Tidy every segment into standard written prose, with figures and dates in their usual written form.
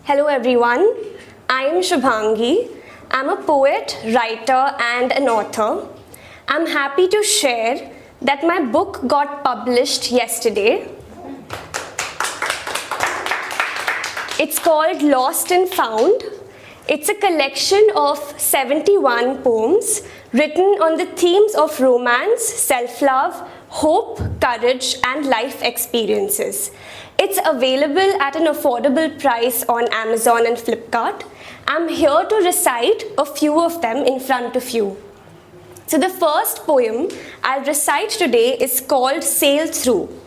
Hello everyone, I am Shubhangi. I'm a poet, writer and an author. I'm happy to share that my book got published yesterday. It's called Lost and Found. It's a collection of 71 poems written on the themes of romance, self-love, hope, courage, and life experiences. It's available at an affordable price on Amazon and Flipkart. I'm here to recite a few of them in front of you. So the first poem I'll recite today is called Sail Through.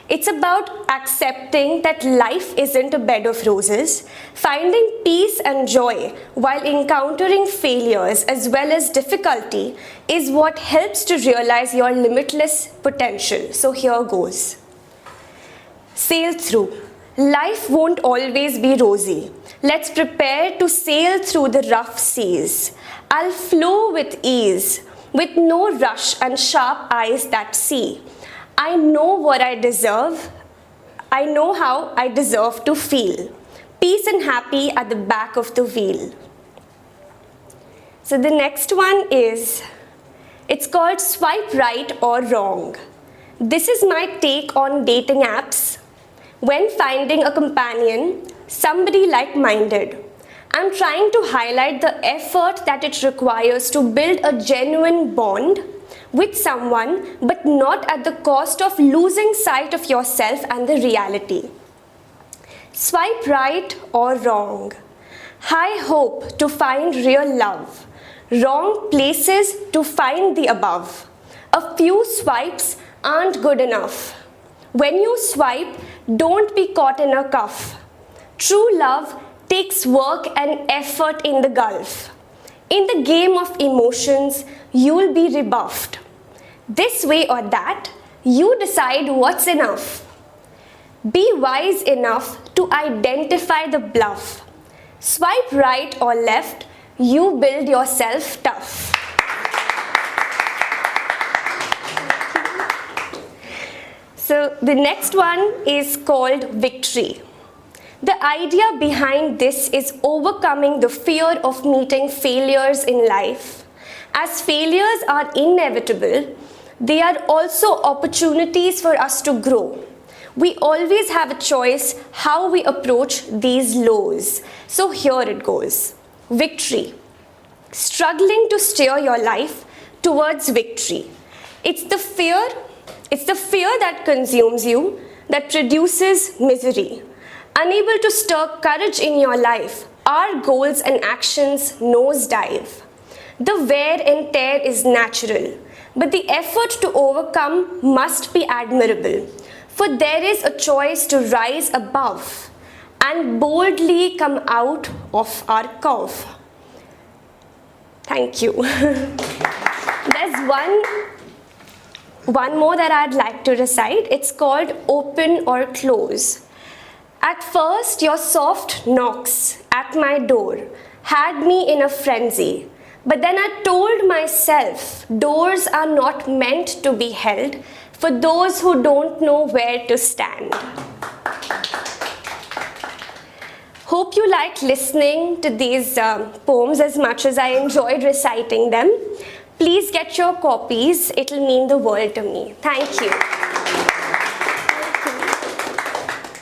It's about accepting that life isn't a bed of roses, finding peace and joy while encountering failures as well as difficulty is what helps to realize your limitless potential. So here goes. Sail through. Life won't always be rosy. Let's prepare to sail through the rough seas. I'll flow with ease, with no rush and sharp eyes that see. I know what I deserve. I know how I deserve to feel. Peace and happy at the back of the wheel. So the next one it's called Swipe Right or Wrong. This is my take on dating apps. When finding a companion, somebody like-minded, I'm trying to highlight the effort that it requires to build a genuine bond with someone, but not at the cost of losing sight of yourself and the reality. Swipe right or wrong. High hope to find real love. Wrong places to find the above. A few swipes aren't good enough. When you swipe, don't be caught in a cuff. True love takes work and effort in the gulf. In the game of emotions, you'll be rebuffed. This way or that, you decide what's enough. Be wise enough to identify the bluff. Swipe right or left, you build yourself tough. So the next one is called Victory. The idea behind this is overcoming the fear of meeting failures in life. As failures are inevitable, they are also opportunities for us to grow. We always have a choice how we approach these lows. So here it goes. Victory. Struggling to steer your life towards victory. It's the fear that consumes you that produces misery. Unable to stir courage in your life, our goals and actions nosedive. The wear and tear is natural, but the effort to overcome must be admirable. For there is a choice to rise above and boldly come out of our curve. Thank you. There's one more that I'd like to recite. It's called Open or Close. At first, your soft knocks at my door had me in a frenzy. But then I told myself, doors are not meant to be held for those who don't know where to stand. Hope you liked listening to these poems as much as I enjoyed reciting them. Please get your copies. It'll mean the world to me. Thank you.